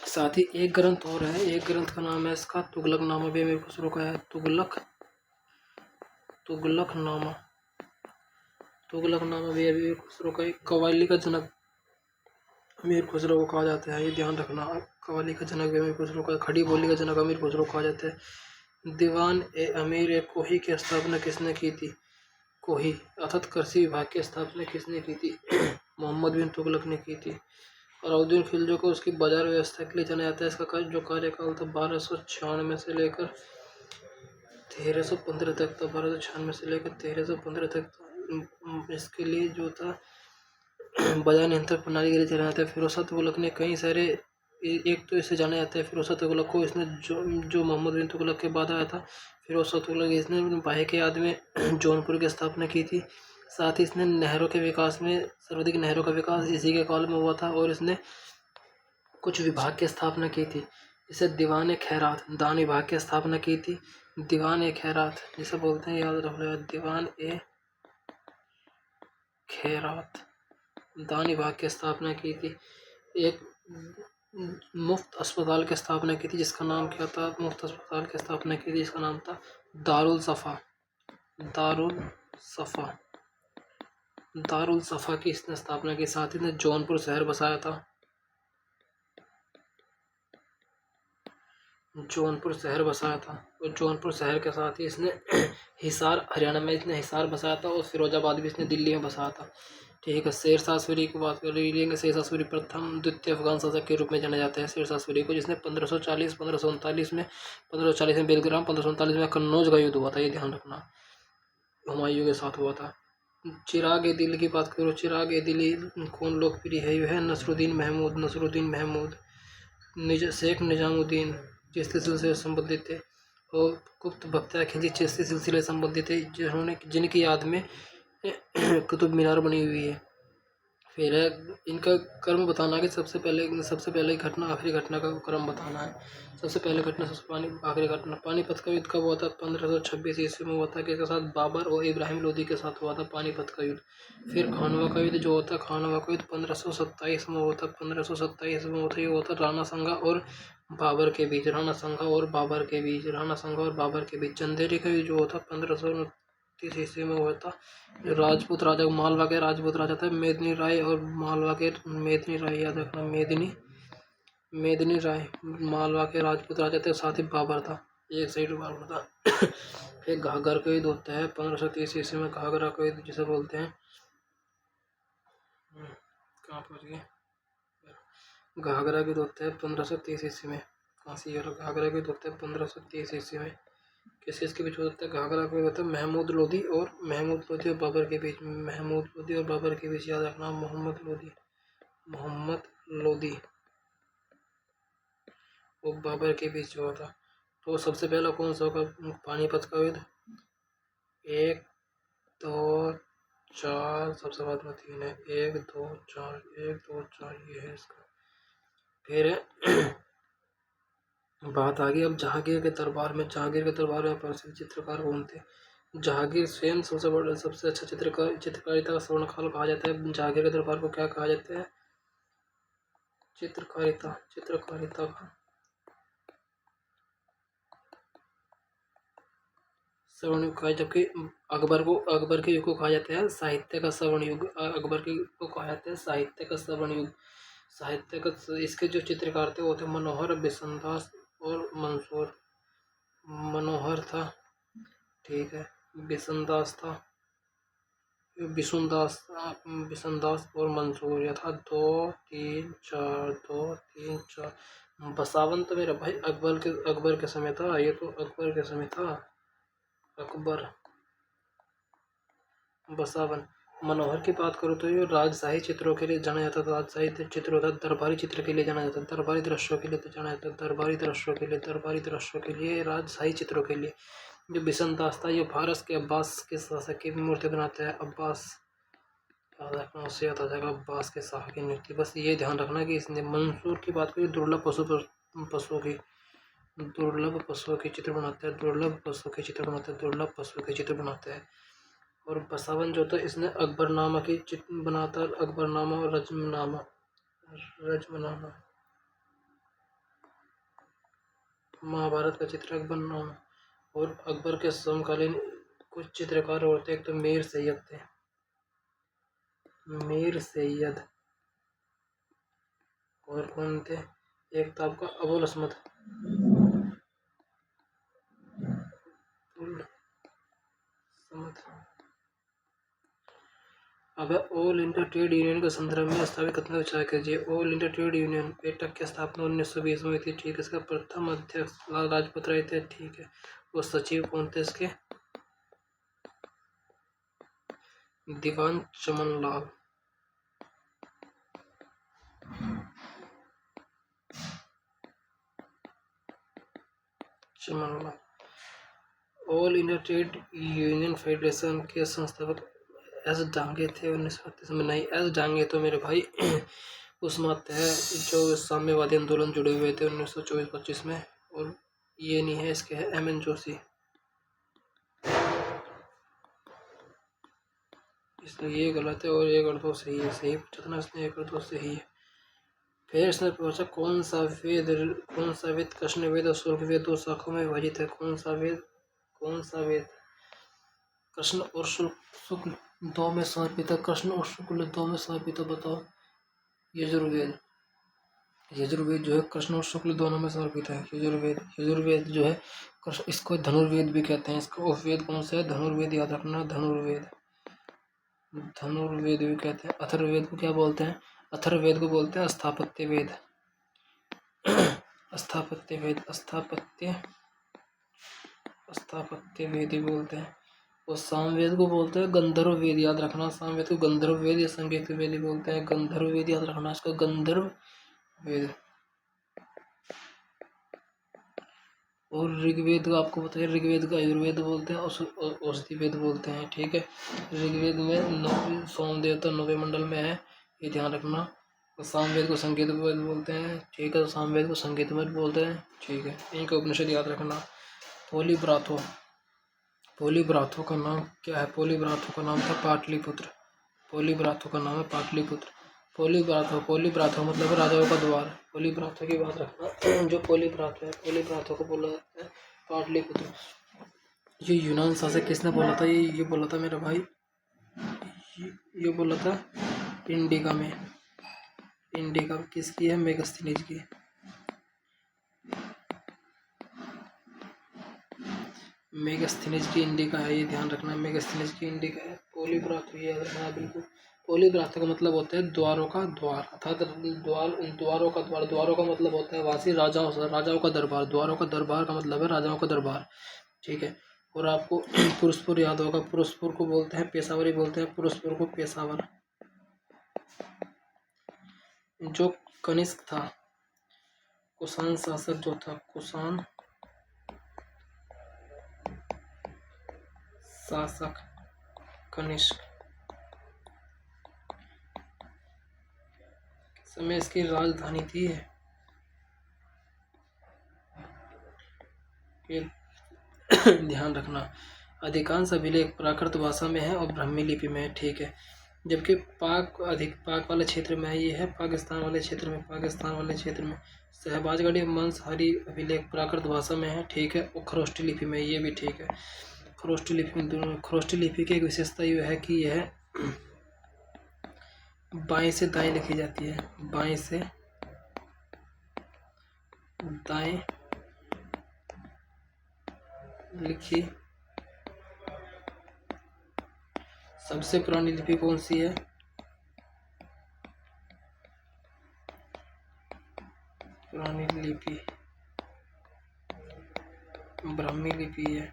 साथ ही एक ग्रंथ और है, एक ग्रंथ का नाम है इसका तुगलकनामा, भी अमीर खुसरो का है। तुगलकनामा भी अमीर खुसरो का है। कव्वाली का जनक अमीर खुसरो को कहा जाता है, ये ध्यान रखना। कव्वाली का जनक भी अमीर खुसरो का, खड़ी बोली का जनक अमीर खुसरो को कहा जाता है। दीवान ए अमीर ए कोही की स्थापना किसने की थी? कोही अर्थात कृषि विभाग की स्थापना किसने की थी? मोहम्मद बिन तुगलक ने की थी। अलाउद्दीन खिलजी को उसकी बाजार व्यवस्था के लिए जाना जाता है। इसका जो कार्यकाल था 1296 से लेकर 1315 तक था। 1296 से लेकर 1315 तक था। इसके लिए जो था बाजार नियंत्रण प्रणाली के लिए चलाया जाता है। फिरोज शाह तुगलक ने कई सारे, एक तो इसे जाना जाता है फिरोज शाह तुगलक को, इसने जो मोहम्मद बिन तुगलक के बाद आया था फिरोज शाह तुगलक, इसने बाहे के याद में जौनपुर की स्थापना की थी। साथ ही इसने नहरों के विकास में, सर्वाधिक नहरों का विकास इसी के काल में हुआ था। और इसने कुछ विभाग की स्थापना की थी, जिसे दीवान ए खैरात, दान विभाग की स्थापना की थी। दीवान ए खैरात जिसे बोलते हैं, याद रख लो, दीवान ए खैरात, दान विभाग की स्थापना की थी। एक मुफ्त अस्पताल की स्थापना की थी, जिसका नाम क्या था? मुफ्त अस्पताल की स्थापना की थी जिसका नाम था दारुल सफ़ा, दारुल सफ़ा, दारुल सफ़ा की इसने स्थापना की। साथ ही ने जौनपुर शहर बसाया था, जौनपुर शहर बसाया था। और जौनपुर शहर के साथ ही इसने हिसार, हरियाणा में इसने हिसार बसाया था। और फिरोजाबाद भी इसने दिल्ली में बसाया था। ठीक है। शेरशाह सूरी की बात कर लेंगे। शेरशाह सूरी प्रथम द्वितीय अफगान शासक के रूप में जाने जाते हैं शेरशाह सूरी को, जिसने 1540 में बेलग्राम, 1539 में कन्नौज का युद्ध हुआ था, ये ध्यान रखना, हुमायूं के साथ हुआ था। चिराग ए दिल की बात करो, चिराग ए दिली कौन लोकप्रिय है? यह है नसरुद्दीन महमूद। नसरुद्दीन महमूद शेख निजामुद्दीन चिश्ती सिलसिले से संबंधित थे, और गुप्त बख्तियार खिलजी चिश्ती सिलसिले से संबंधित थे, जिन्होंने जिनकी याद में कुतुब मीनार बनी हुई है। फिर है इनका क्रम बताना कि सबसे पहले घटना, आखिरी घटना का क्रम बताना है। सबसे पहले घटना, आखिरी घटना। पानीपत का युद्ध कब हुआ था? 1526 ईस्वी में हुआ था, किसके साथ? बाबर और इब्राहिम लोदी के साथ हुआ था पानीपत का युद्ध। फिर खानवा का युद्ध जो होता है, खानवा का युद्ध 1527 में हुआ था, 1527 में होता, ये हुआ था राणा संगा और बाबर के बीच, राणा संगा और बाबर के बीच, राणा संगा और बाबर के बीच। चंदेरी का युद्ध जो होता 1529 ईस्वी में हुआ था, राजपूत राजा, मालवा के राजपूत राजा थे मेदिनी राय, और मालवा के मेदिनी राय, याद रखना, मेदिनी राय मालवा के राजपूत राजा थे, साथ ही बाबर था, एक साइड बाबर था। फिर घाघर का युद्ध होता है 1530 ईस्वी में, घाघरा का युद्ध जिसे बोलते हैं, कहाँ पहुँच गए? घाघरा का युद्ध होता है 1530 ईस्वी में, कहाँ से? घाघरा का युद्ध होता है 1530 ईस्वी में। किसके बीच होता है? घाघरा का होता है महमूद लोदी और बाबर के बीच, महमूद लोदी और बाबर के बीच, याद रखना, मोहम्मद लोदी और बाबर के बीच हुआ था। तो सबसे पहला कौन सा होगा? पानीपत का युद्ध। 1 2 4, सबसे बाद में 3 है, 1 2 4, 1 2 4, ये है इसका। फिर बात आ गई अब जहांगीर के दरबार में। जहांगीर के दरबार में प्रसिद्ध चित्रकार कौन थे? जहांगीर स्वयं सबसे अच्छा चित्रकारिता का स्वर्णकाल कहा जाता है। जहांगीर के दरबार को क्या कहा जाता है? चित्रकारिता का स्वर्ण युग कहा, जबकि अकबर के युग को कहा जाता है साहित्य का स्वर्ण युग। अकबर के युग को कहा जाता है साहित्य का स्वर्ण युग। साहित्य का इसके जो चित्रकार थे वो थे मनोहर, बिशनदास और मंसूर। मनोहर था, ठीक है, बिशनदास था, बिशनदास और मंसूर, यथा 2 3 4, 2 3 4। बसावन तो मेरा भाई अकबर के समय था, ये तो अकबर के समय था, अकबर। बसावन। मनोहर की बात करूँ तो ये राजशाही चित्रों के लिए जाना जाता था, राजशाही चित्र होता है, दरबारी चित्र के लिए जाना जाता है, दरबारी दृश्यों के लिए तो जाना जाता है, दरबारी दृश्यों के लिए, राजशाही चित्रों के लिए। जो बिशनदास था ये फारस के अब्बास के शासक की मूर्ति बनाता है, अब्बास, याद रखना, उससे याद आ जाएगा अब्बास के शाह की मूर्ति। बस ये ध्यान रखना कि इसने मंसूर की बात करी, दुर्लभ पशुओं के चित्र बनाता है, दुर्लभ पशुओं के चित्र बनाता है। और बसावन जो था इसने अकबरनामा की चित्र बनाता है, अकबरनामा और रजमनामा, महाभारत का चित्र अकबरनामा। और अकबर के समकालीन कुछ चित्रकार और थे, एक तो मीर सैयद, और कौन थे? एक था आपका अबुल असमद, अब ऑल इंडिया ट्रेड यूनियन के संदर्भ में स्थापित करने का विचार कीजिए। ऑल इंडिया ट्रेड यूनियन पेटक की स्थापना 1920 में हुई थी, ठीक है। इसका प्रथम अध्यक्ष लाल लाजपत राय थे, ठीक है। और सचिव कौन थे इसके? Diwan Chaman Lal. All India trade union federation के संस्थापक एस डांगे थे 1938 में। नहीं, एस डांगे तो मेरे भाई उस मत है जो साम्यवादी आंदोलन जुड़े हुए थे 1924-25 में, और ये नहीं है, इसके है एम एन जोशी, इसलिए ये गलत है और ये कर दो सही है। सही पूछना इसने, ये कर दो सही है। फिर इसने पूछा कौन सा वेद कृष्ण वेद और शुक्ल वेद दो शाखाओं में विभाजित है? कौन सा वेद कृष्ण और शुक्ल दो में समर्पित है? कृष्ण और शुक्ल दो में समर्पित है, बताओ। यजुर्वेद जो है कृष्ण और शुक्ल दोनों में समर्पित है। यजुर्वेद जो है इसको धनुर्वेद भी कहते हैं। इसका उपवेद कौन सा है? धनुर्वेद, याद रखना, धनुर्वेद। धनुर्वेद भी कहते हैं। अथर्ववेद को क्या बोलते हैं? अथर्ववेद को बोलते हैं स्थापत्य वेद। स्थापत्य वेद, स्थापत्य वेद ही बोलते हैं। और सामवेद को बोलते हैं गंधर्व वेद, याद रखना। सामवेद को गंधर्व वेद या संगीत वेद ही बोलते हैं। गंधर्व वेद याद रखना इसका, गंधर्व वेद। और ऋग्वेद का आपको पता है, ऋग्वेद का आयुर्वेद बोलते हैं, औषधि वेद बोलते हैं। ठीक है, ऋग्वेद में सोम देवता 9वें मंडल में है, ये ध्यान रखना। तो सामवेद को संगीत वेद बोलते हैं। ठीक है, सामवेद को संगीत वेद बोलते हैं। ठीक है, इनका उपनिषद याद रखना। पोलीब्राथो, पोलीब्राथो का नाम क्या है? पोलीब्राथो का नाम था पाटलिपुत्र। पोलीब्राथो का नाम है पाटलिपुत्र। पोलीब्राथो, पोलीब्राथो मतलब है राजाओं का द्वार। पोलीब्राथो की बात रखना। जो पोलीब्राथो है, पोलीब्राथो को बोला जाता है पाटलिपुत्र। ये यूनान शासक किसने बोला था? ये बोला था मेरा भाई, ये बोला था इंडिका में। इंडिका किसकी है? मेगस्थनीज की। मेगस्थनीज की इंडिका है, ये ध्यान रखना। मेगस्थनीज की इंडिका है। पोलीब्राथो ये याद रखना बिल्कुल। पोलीब्राथो का मतलब होता है द्वारों का द्वार, अर्थात द्वारों का द्वार। द्वारों का मतलब होता है वासी राजाओं का दरबार। द्वारों का दरबार का मतलब है राजाओं का दरबार। ठीक है, और आपको पुरुषपुर याद होगा। पुरुषपुर को बोलते हैं पेशावरी, बोलते हैं पुरुषपुर को पेशावर। जो कनिष्क था, कुषाण शासक जो था, कुषाण शासक कनिष्क, समय इसकी राजधानी थी ये ध्यान रखना। अधिकांश अभिलेख प्राकृत भाषा में है और ब्राह्मी लिपि में है। ठीक है, जबकि पाक वाले क्षेत्र में ये है, पाकिस्तान वाले क्षेत्र में शहबाजगढ़ी मांसाहारी अभिलेख प्राकृत भाषा में है। ठीक है, और खरोष्टी लिपि में, ये भी ठीक है। खरोष्टी लिपि में दोनों। खरोष्टी लिपि की एक विशेषता यह है कि यह बाएं से दाएं लिखी जाती है। बाएं से दाएं लिखी। सबसे पुरानी लिपि कौन सी है? पुरानी लिपि ब्राह्मी लिपि है।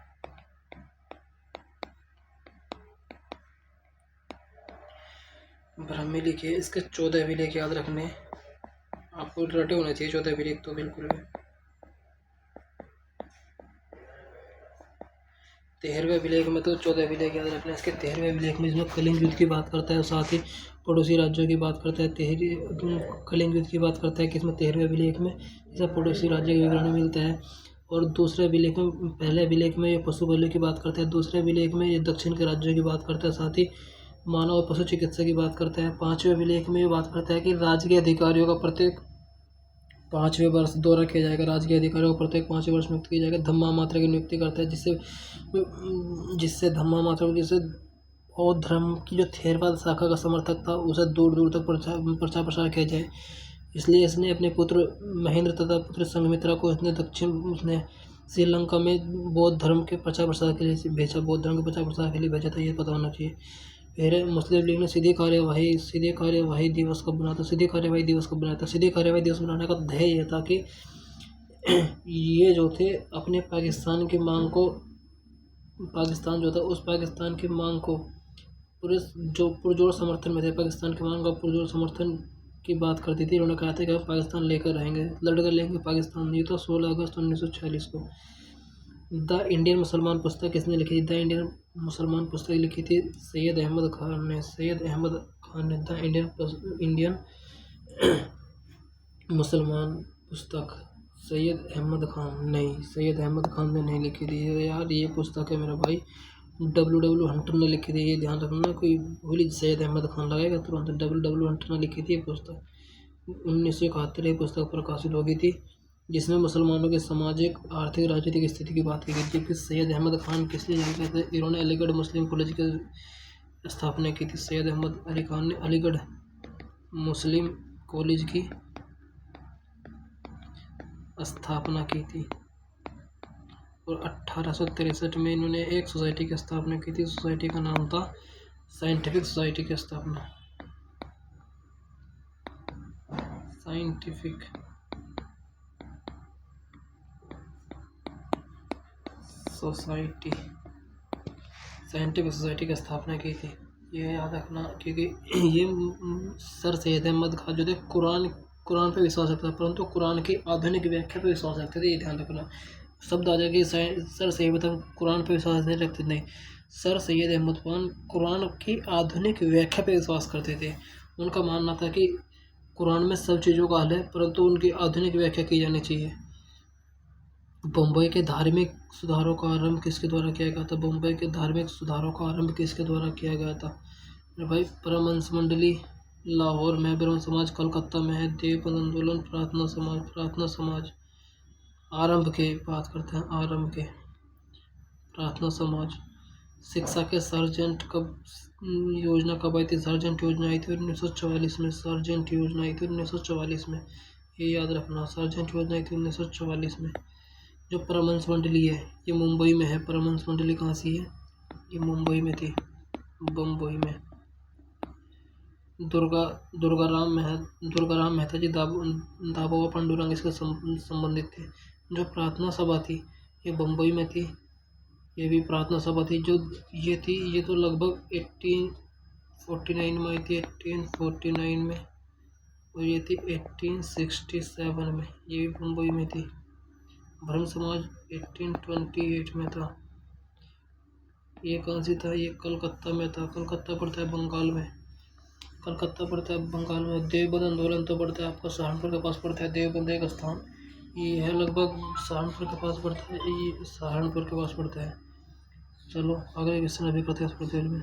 ब्राह्मी लिपि है। इसके 14 अभिलेख याद रखने, आपको रटे होने चाहिए 14 अभिलेख तो बिल्कुल है। 13वें अभिलेख में तो 14 अभिलेख याद रखना। इसके 13वें अभिलेख में इसमें कलिंग युद्ध की बात करता है और साथ ही पड़ोसी राज्यों की बात करता है। कलिंग युद्ध की बात करता है कि इसमें 13वें अभिलेख में इसे पड़ोसी राज्य का विवरण मिलता है। और दूसरे अभिलेख में, पहले अभिलेख में ये पशु बलि की बात करता है, दूसरे अभिलेख में ये दक्षिण के राज्यों की बात करता है, साथ ही मानव और पशु चिकित्सा की बात करता है। 5वें अभिलेख में ये बात करता है कि राजकीय अधिकारियों का प्रत्येक 5वें वर्ष दौरा किया जाएगा। राजकीय अधिकारियों को प्रत्येक 5वें वर्ष नियुक्त किया जाएगा। धम्मा मात्रा की नियुक्ति करता है, जिससे धम्मा मात्रा को, जिससे बौद्ध धर्म की जो थेरवाद शाखा का समर्थक था उसे दूर दूर तक प्रचार प्रसार किया जाए। इसलिए इसने अपने पुत्र महेंद्र तथा पुत्र संघमित्रा को उसने श्रीलंका में बौद्ध धर्म के प्रचार प्रसार के लिए भेजा। बौद्ध धर्म के प्रचार प्रसार के लिए भेजा था, ये पता होना चाहिए। फिर मुस्लिम लीग ने सीधी कार्यवाही दिवस कब बनाया था? सीधी कार्यवाही दिवस कब बनाया था? सीधी कार्यवाही दिवस बनाने का ध्येय यह था कि ये जो थे अपने पाकिस्तान की मांग को, पाकिस्तान जो था उस पाकिस्तान की मांग को पुरजोर समर्थन में थे। पाकिस्तान की मांग का पुरजोर समर्थन की बात करती थी। उन्होंने कहा था कि हम पाकिस्तान लेकर रहेंगे, लड़कर लेंगे पाकिस्तान। ये तो 16 अगस्त 1946 को। द इंडियन मुसलमान पुस्तक किसने लिखी थी? द इंडियन मुसलमान पुस्तक लिखी थी सैयद अहमद खान ने। सैयद अहमद खान ने द इंडियन मुसलमान पुस्तक सैयद अहमद खान ने नहीं लिखी थी यार। ये पुस्तक है मेरा भाई W हंटर ने लिखी थी, ये ध्यान रखना। कोई भूली सैयद अहमद खान लगाएगा तुरंत। W हंटर ने लिखी थी ये पुस्तक। 1971 ये पुस्तक प्रकाशित होगी थी, जिसमें मुसलमानों के सामाजिक, आर्थिक, राजनीतिक स्थिति की बात की गई थी। फिर सैयद अहमद खान किस लिए जाने थे? इन्होंने अलीगढ़ मुस्लिम कॉलेज की स्थापना की थी। सैयद अहमद अली खान ने अलीगढ़ मुस्लिम कॉलेज की स्थापना की थी। और 1863 में इन्होंने एक सोसाइटी की स्थापना की थी। सोसाइटी का नाम था साइंटिफिक सोसाइटी की स्थापना। साइंटिफिक सोसाइटी, साइंटिफिक सोसाइटी की स्थापना की थी, ये याद रखना, क्योंकि ये सर सैयद अहमद खान जो थे कुरान पे विश्वास रखता था, परंतु कुरान की आधुनिक व्याख्या पे विश्वास रखते थे, ये ध्यान रखना। शब्द आ जाएगा सर सैयद अहमद कुरान पे विश्वास नहीं रखते, नहीं, सर सैयद अहमद खान कुरान की आधुनिक व्याख्या पे विश्वास करते थे। उनका मानना था कि कुरान में सब चीज़ों का हल है, परंतु उनकी आधुनिक व्याख्या की जानी चाहिए। बम्बई के धार्मिक सुधारों का आरंभ किसके द्वारा किया गया था? बम्बई के धार्मिक सुधारों का आरंभ किसके द्वारा किया गया था? अरे भाई, परमहंस मंडली लाहौर में, ब्रह्म समाज कलकत्ता में है, देवबंद आंदोलन प्रार्थना समाज आरंभ के बात करते हैं, आरंभ के प्रार्थना समाज। शिक्षा के सार्जेंट योजना कब आई थी? सार्जेंट योजना आई थी 1944 में, सार्जेंट योजना आई थी 1944 में, ये याद रखना, सार्जेंट योजना आई थी 1944 में। जो परमहंस मंडली है ये मुंबई में है, परमहंस मंडली कहाँ सी है? ये मुंबई में थी, बम्बई में। दुर्गाराम मेहता जी दाभोवा पांडुरंग इसके संबंधित थे। जो प्रार्थना सभा थी ये बम्बई में थी, ये भी प्रार्थना सभा थी। जो ये थी, ये तो लगभग 1849 में आई थी, 1849 में, और ये थी 1867 में, ये भी मुंबई में थी। ब्रह्म समाज 1828 में था, ये कहाँ से था? ये कलकत्ता में था, कलकत्ता पड़ता है बंगाल में, कलकत्ता पड़ता है बंगाल में। देवबंद आंदोलन तो पड़ता है आपका सहारनपुर के पास पड़ता है, देवबंद एक स्थान, ये है लगभग सहारनपुर के पास पड़ता है, ये सहारनपुर के पास पड़ता है। चलो अगले क्वेश्चन अभी करते हैं इस में।